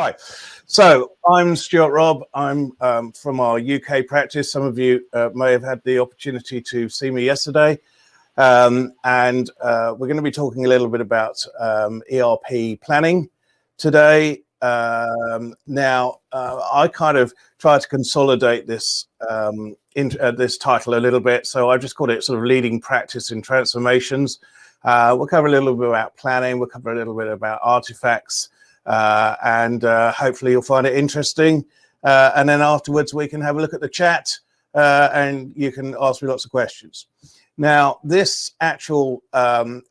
Hi, so I'm Stuart Robb. I'm from our UK practice. Some of you may have had the opportunity to see me yesterday. And we're going to be talking a little bit about ERP planning today. I kind of tried to consolidate this this title a little bit, so I've just called it sort of leading practice in transformations. We'll cover a little bit about planning. We'll cover a little bit about artifacts. And hopefully you'll find it interesting. And then afterwards we can have a look at the chat and you can ask me lots of questions. Now, this actual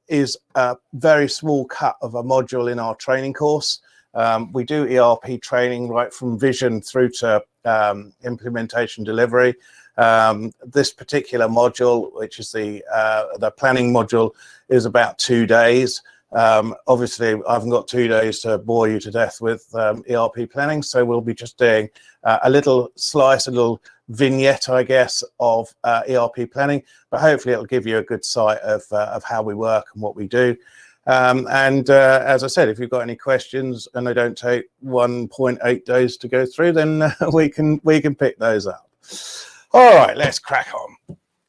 is a very small cut of a module in our training course. We do ERP training right from vision through to implementation delivery. This particular module, which is the planning module, is about 2 days. Obviously, I haven't got 2 days to bore you to death with ERP planning, so we'll be just doing a little slice, a little vignette, I guess, of ERP planning, but hopefully it'll give you a good sight of how we work and what we do. As I said, if you've got any questions and they don't take 1.8 days to go through, then we can pick those up. All right, let's crack on.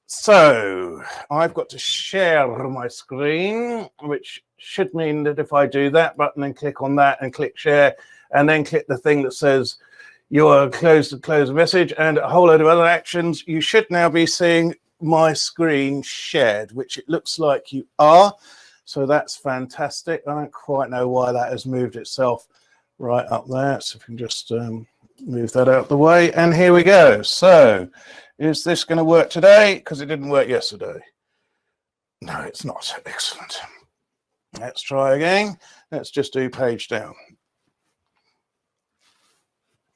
So I've got to share my screen, which should mean that if I do that button and click on that and click share and then click the thing that says you are close to close a message and a whole load of other actions, you should now be seeing my screen shared, which it looks like you are. So that's fantastic. I don't quite know why that has moved itself right up there. So if we can just move that out of the way. And here we go. So is this going to work today? Because it didn't work yesterday. No, it's not. Excellent. Let's try again. Let's just do page down.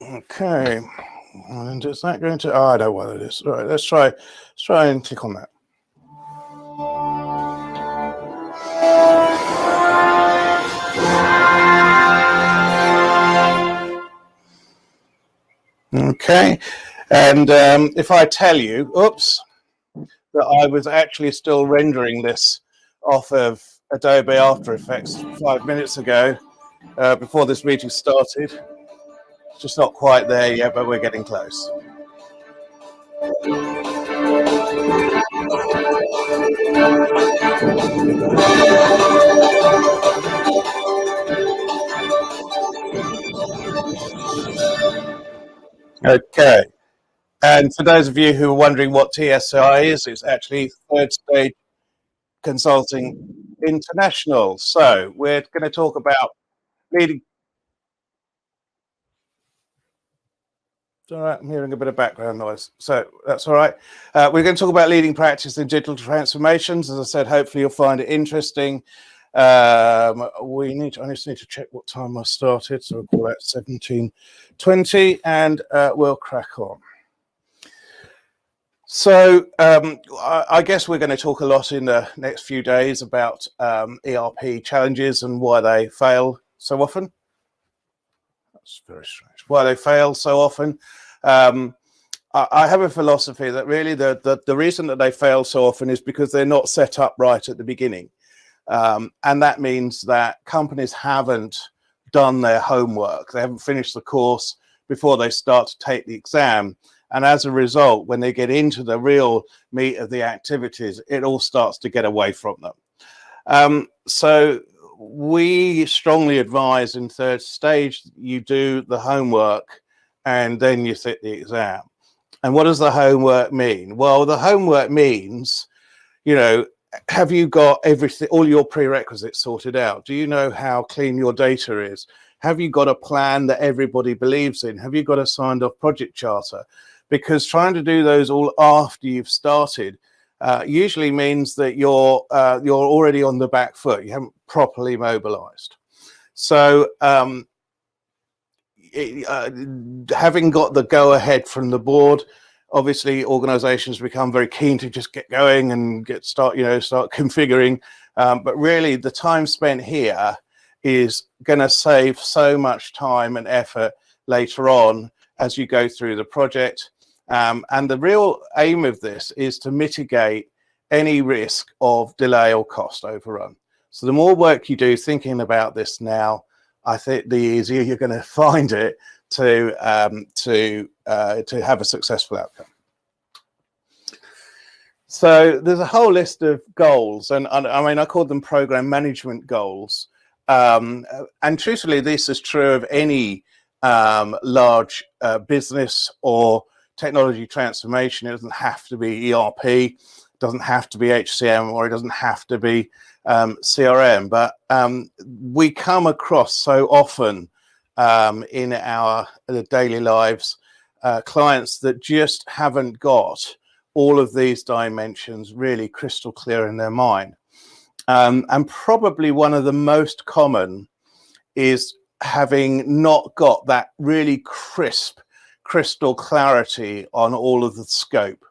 Okay. And is that going to? Oh, I don't know what it is. All right, let's try and click on that. Okay. And if I tell you, oops, that I was actually still rendering this off of Adobe After Effects 5 minutes ago before this meeting started. It's just not quite there yet, but we're getting close. Okay. And for those of you who are wondering what TSI is, it's actually Third Stage Consulting International. So we're going to talk about leading. It's all right, I'm hearing a bit of background noise, so that's all right. We're going to talk about leading practice in digital transformations. As I said, hopefully you'll find it interesting. I just need to check what time I started, so we'll call that 17:20, and we'll crack on. So I guess we're going to talk a lot in the next few days about ERP challenges and why they fail so often. That's very strange. Why they fail so often. I have a philosophy that really the reason that they fail so often is because they're not set up right at the beginning. And that means that companies haven't done their homework. They haven't finished the course before they start to take the exam. And as a result, when they get into the real meat of the activities, it all starts to get away from them. So we strongly advise in third stage, you do the homework and then you sit the exam. And what does the homework mean? Well, the homework means, have you got everything, all your prerequisites sorted out? Do you know how clean your data is? Have you got a plan that everybody believes in? Have you got a signed off project charter? Because trying to do those all after you've started usually means that you're already on the back foot. You haven't properly mobilized. So having got the go ahead from the board, obviously organizations become very keen to just get going and start configuring. But really the time spent here is going to save so much time and effort later on as you go through the project. And the real aim of this is to mitigate any risk of delay or cost overrun. So the more work you do thinking about this now, I think the easier you're going to find it to have a successful outcome. So there's a whole list of goals, and I mean, I call them program management goals. And truthfully, this is true of any large business or technology transformation. It doesn't have to be ERP, it doesn't have to be HCM, or it doesn't have to be CRM. But we come across so often in our daily lives clients that just haven't got all of these dimensions really crystal clear in their mind. And probably one of the most common is having not got that really crisp, crystal clarity on all of the scope.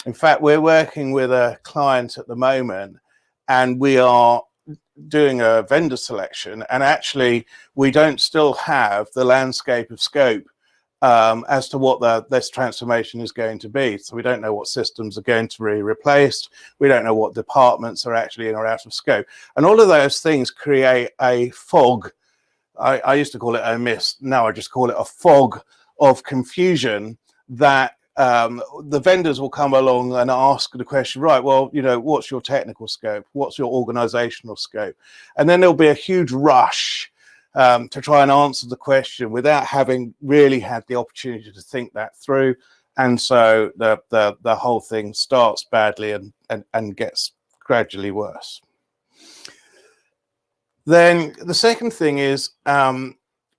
In fact, we're working with a client at the moment, and we are doing a vendor selection, and actually we don't still have the landscape of scope as to what this transformation is going to be. So we don't know what systems are going to be replaced. We don't know what departments are actually in or out of scope. And all of those things create a fog. I used to call it a mist. Now I just call it a fog of confusion that the vendors will come along and ask the question, right, well, you know, what's your technical scope? What's your organizational scope? And then there'll be a huge rush to try and answer the question without having really had the opportunity to think that through. And so the whole thing starts badly and gets gradually worse. Then the second thing is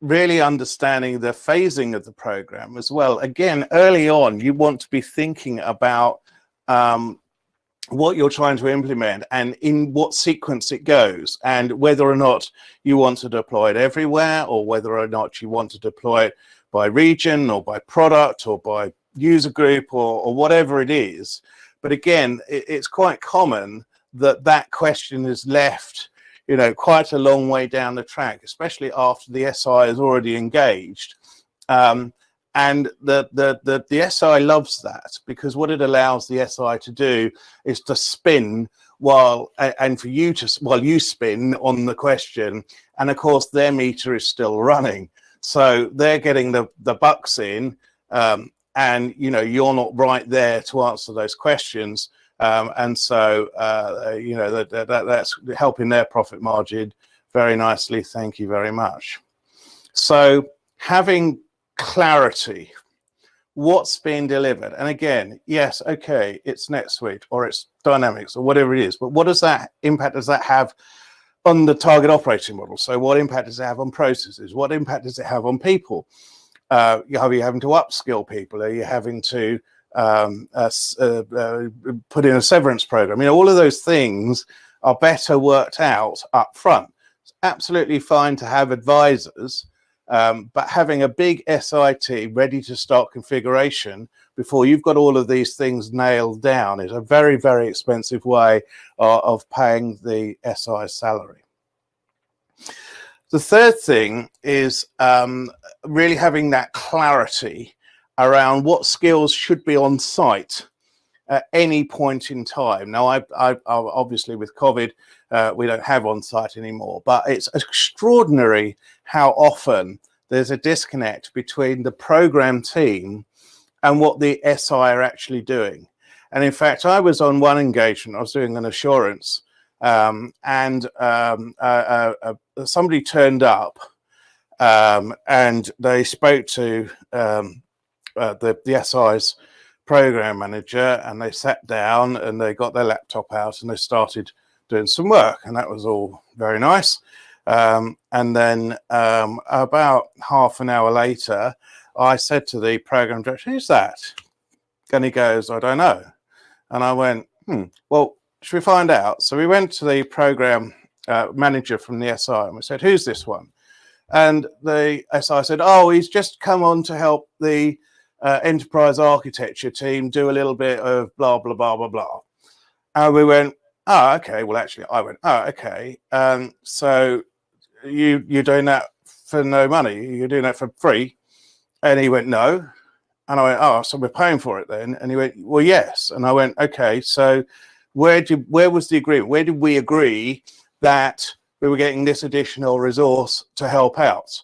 really understanding the phasing of the program as well. Again, early on, you want to be thinking about what you're trying to implement and in what sequence it goes, and whether or not you want to deploy it everywhere, or whether or not you want to deploy it by region or by product or by user group or whatever it is. But again, it's quite common that that question is left, you know, quite a long way down the track, especially after the SI is already engaged. And the SI loves that, because what it allows the SI to do is to spin while you spin on the question, and of course their meter is still running, so they're getting the bucks in, and you know, you're not right there to answer those questions, and so you know, that's helping their profit margin very nicely. Thank you very much. So having clarity, what's being delivered, and again, yes, okay, it's NetSuite or it's Dynamics or whatever it is, but what does that impact does that have on the target operating model? So what impact does it have on processes? What impact does it have on people? Are you having to upskill people? Are you having to put in a severance program? You know, all of those things are better worked out up front. It's absolutely fine to have advisors, but having a big SIT ready to start configuration before you've got all of these things nailed down is a very, very expensive way of paying the SI salary. The third thing is really having that clarity around what skills should be on site at any point in time. Now, I obviously with COVID, we don't have on site anymore, but it's extraordinary how often there's a disconnect between the program team and what the SI are actually doing. And in fact, I was on one engagement, I was doing an assurance, and somebody turned up and they spoke to the SI's program manager, and they sat down and they got their laptop out and they started doing some work, and that was all very nice. And then about half an hour later, I said to the program director, "Who's that?" And he goes, "I don't know." And I went, well, should we find out? So we went to the program manager from the SI and we said, "Who's this one?" And the SI said, "Oh, he's just come on to help the enterprise architecture team do a little bit of blah, blah, blah, blah, blah." And we went, "Oh, okay." Well, actually, I went, "Oh, okay. So you're doing that for no money? You're doing that for free?" And he went, "No." And I went, "Oh, so we're paying for it then?" And he went, "Well, yes." And I went, "Okay, so where was the agreement? Where did we agree that we were getting this additional resource to help out.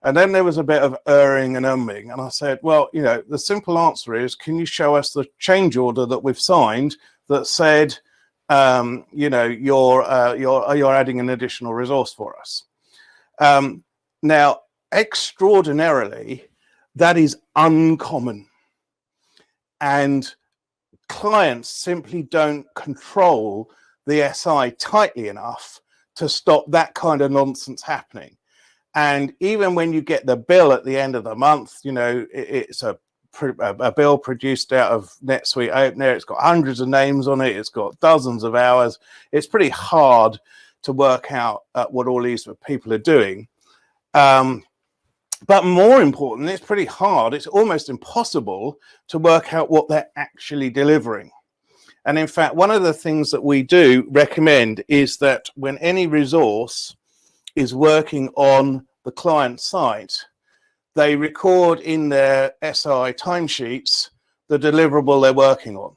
And then there was a bit of erring and umming. And I said, well, you know, the simple answer is, can you show us the change order that we've signed that said, you know, you're adding an additional resource for us? Now, extraordinarily, that is uncommon. And clients simply don't control the SI tightly enough to stop that kind of nonsense happening. And even when you get the bill at the end of the month, you know, it's a bill produced out of NetSuite Opener. It's got hundreds of names on it. It's got dozens of hours. It's pretty hard to work out what all these people are doing. But more important, it's pretty hard. It's almost impossible to work out what they're actually delivering. And in fact, one of the things that we do recommend is that when any resource is working on the client site, they record in their SI timesheets the deliverable they're working on.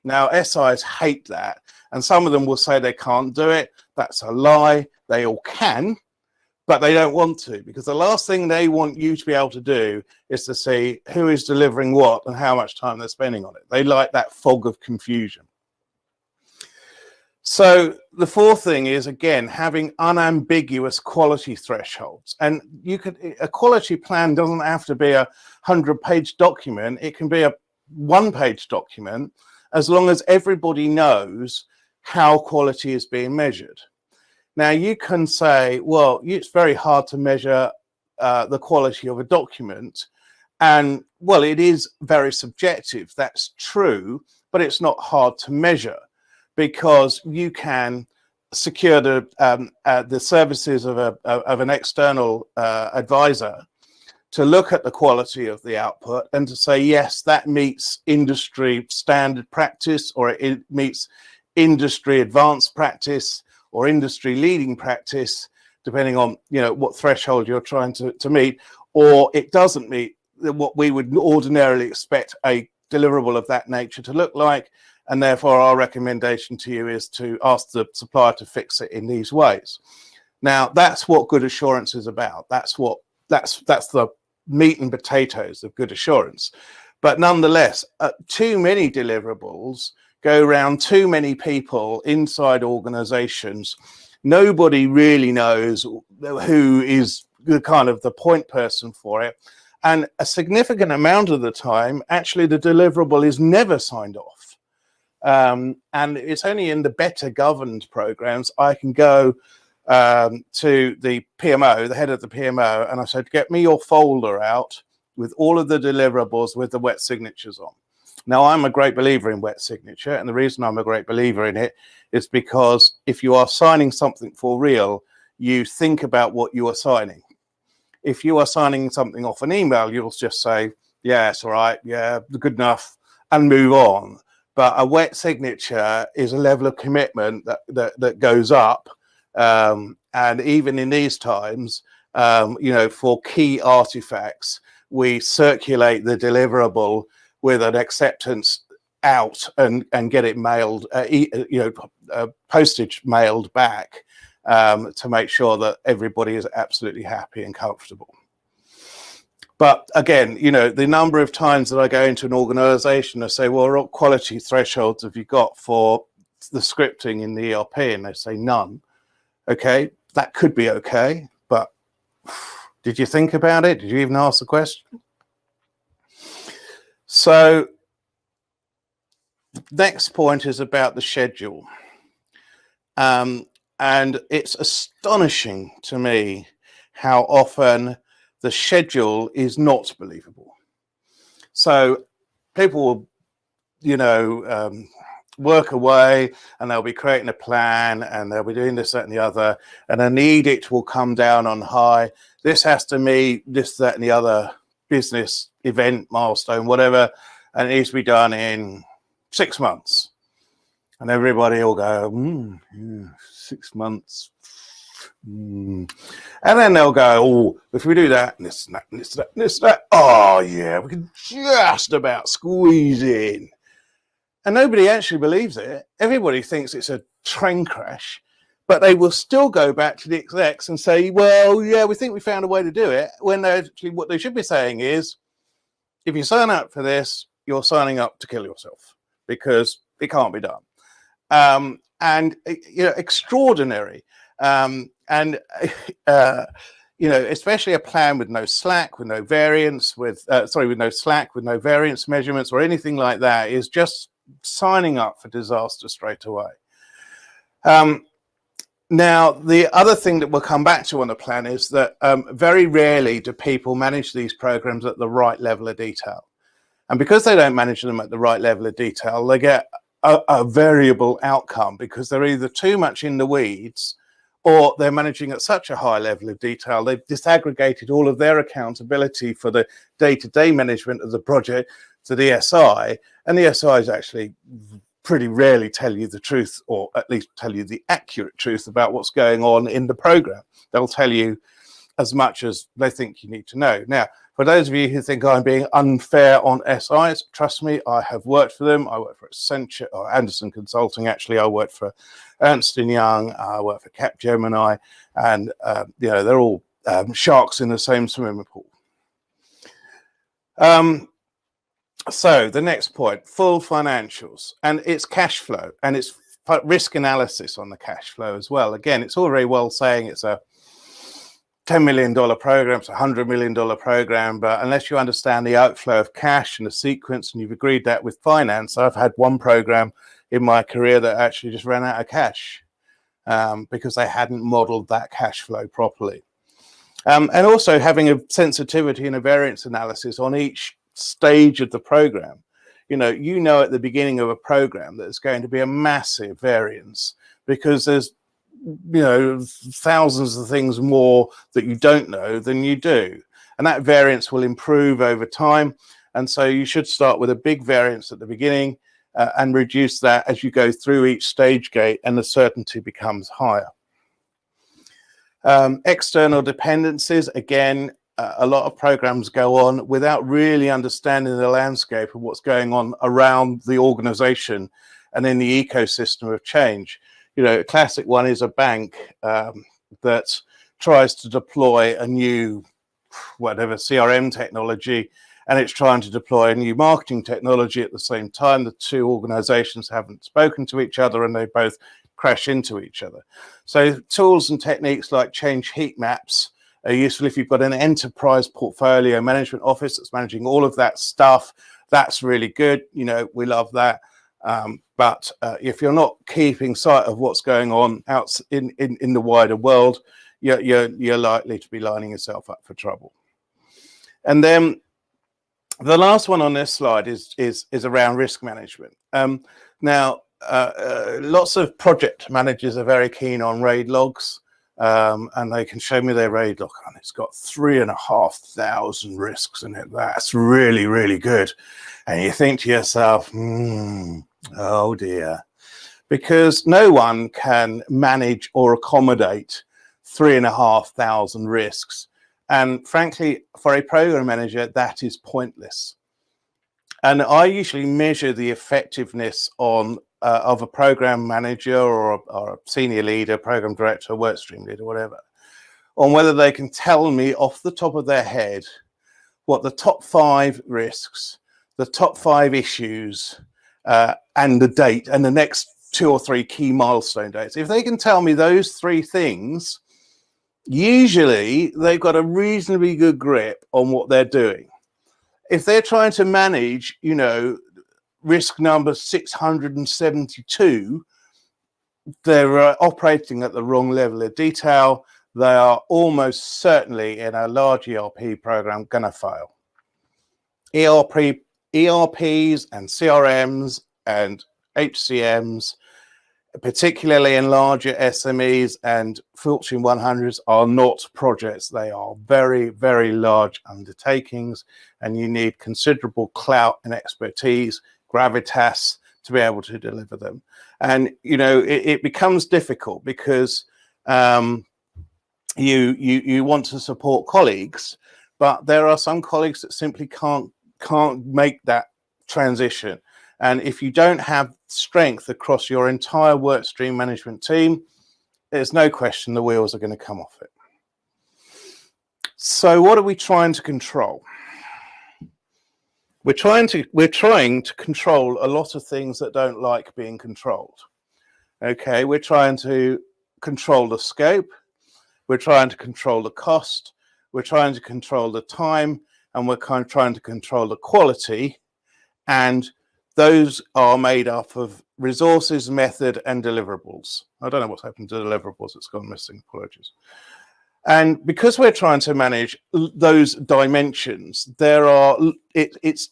Now, SIs hate that, and some of them will say they can't do it. That's a lie. They all can, but they don't want to, because the last thing they want you to be able to do is to see who is delivering what and how much time they're spending on it. They like that fog of confusion. So the fourth thing is, again, having unambiguous quality thresholds. And a quality plan doesn't have to be a 100-page document. It can be a 1-page document, as long as everybody knows how quality is being measured. Now, you can say, well, it's very hard to measure the quality of a document. And, well, it is very subjective. That's true, but it's not hard to measure, because you can secure the services of an external advisor to look at the quality of the output and to say, yes, that meets industry standard practice, or it meets industry advanced practice, or industry leading practice, depending on, you know, what threshold you're trying to meet, or it doesn't meet what we would ordinarily expect a deliverable of that nature to look like. And therefore, our recommendation to you is to ask the supplier to fix it in these ways. Now, that's what good assurance is about. That's the meat and potatoes of good assurance. But nonetheless, too many deliverables go around too many people inside organizations. Nobody really knows who is the kind of the point person for it. And a significant amount of the time, actually, the deliverable is never signed off. And it's only in the better governed programs I can go to the PMO, the head of the PMO, and I said, get me your folder out with all of the deliverables with the wet signatures on. Now, I'm a great believer in wet signature, and the reason I'm a great believer in it is because if you are signing something for real, you think about what you are signing. If you are signing something off an email, you'll just say, yeah, it's all right, yeah, good enough, and move on. But a wet signature is a level of commitment that goes up. And even in these times, you know, for key artifacts, we circulate the deliverable with an acceptance out and get it mailed, postage mailed back to make sure that everybody is absolutely happy and comfortable. But again, you know, the number of times that I go into an organization and say, well, what quality thresholds have you got for the scripting in the ERP? And they say none. Okay, that could be okay, but did you think about it? Did you even ask the question? So the next point is about the schedule. And it's astonishing to me how often the schedule is not believable. So people will, you know, work away and they'll be creating a plan and they'll be doing this, that, and the other, and an edict will come down on high. This has to meet this, that, and the other business event, milestone, whatever, and it needs to be done in 6 months. And everybody will go, 6 months. And then they'll go, oh, if we do that, and this, and that, and this, and that, and this, and that, oh yeah, we can just about squeeze in. And nobody actually believes it. Everybody thinks it's a train crash, But they will still go back to the execs and say, well, yeah, we think we found a way to do it, when actually what they should be saying is, if you sign up for this, you're signing up to kill yourself, because it can't be done. And extraordinary. Especially a plan with no slack, with no variance, with no slack, with no variance measurements or anything like that, is just signing up for disaster straight away. Now, the other thing that we'll come back to on the plan is that very rarely do people manage these programs at the right level of detail. And because they don't manage them at the right level of detail, they get a variable outcome, because they're either too much in the weeds, or they're managing at such a high level of detail, they've disaggregated all of their accountability for the day-to-day management of the project to the SI, and the SIs actually pretty rarely tell you the truth, or at least tell you the accurate truth about what's going on in the program. They'll tell you as much as they think you need to know. Now, for those of you who think I'm being unfair on SIs, trust me, I have worked for them. I worked for Accenture, or Anderson Consulting, actually. I worked for Ernst & Young. I worked for Capgemini, and they're all sharks in the same swimming pool. So the next point, full financials, and it's cash flow, and it's risk analysis on the cash flow as well. Again, it's all very well saying it's a $10 million program, it's a $100 million program, but unless you understand the outflow of cash and the sequence, and you've agreed that with finance, I've had one program in my career that actually just ran out of cash because they hadn't modeled that cash flow properly. And also having a sensitivity and a variance analysis on each stage of the program. You know at the beginning of a program that it's going to be a massive variance, because there's thousands of things more that you don't know than you do, and that variance will improve over time. And so you should start with a big variance at the beginning and reduce that as you go through each stage gate, and the certainty becomes higher. External dependencies, again, a lot of programs go on without really understanding the landscape of what's going on around the organization and in the ecosystem of change. A classic one is a bank that tries to deploy a new CRM technology, and it's trying to deploy a new marketing technology at the same time. The two organizations haven't spoken to each other, and they both crash into each other. So tools and techniques like change heat maps are useful if you've got an enterprise portfolio management office that's managing all of that stuff. That's really good. We love that. But if you're not keeping sight of what's going on out in the wider world, you're likely to be lining yourself up for trouble. And then the last one on this slide is around risk management. Now, lots of project managers are very keen on RAID logs. And they can show me their RAID log, and it's got 3,500 risks in it. That's really, really good. And you think to yourself, oh dear, because no one can manage or accommodate 3,500 risks. And frankly, for a program manager, that is pointless. And I usually measure the effectiveness of a program manager or a senior leader, program director, workstream leader, whatever, on whether they can tell me off the top of their head what the top 5 risks, the top 5 issues, and the date, and the next 2 or 3 key milestone dates. If they can tell me those 3 things, usually they've got a reasonably good grip on what they're doing. If they're trying to manage, risk number 672, they're operating at the wrong level of detail. They are almost certainly, in a large ERP program, going to fail. ERPs and CRMs and HCMs, particularly in larger SMEs and Fortune 100s, are not projects. They are very, very large undertakings, and you need considerable clout and expertise, gravitas, to be able to deliver them. And it becomes difficult because you want to support colleagues, but there are some colleagues that simply can't make that transition. And if you don't have strength across your entire work stream management team, there's no question the wheels are going to come off it. So what are we trying to control? We're trying to control a lot of things that don't like being controlled. Okay, we're trying to control the scope, we're trying to control the cost, we're trying to control the time, and we're trying to control the quality. And those are made up of resources, method, and deliverables. I don't know what's happened to deliverables, it's gone missing, apologies. And because we're trying to manage those dimensions, it's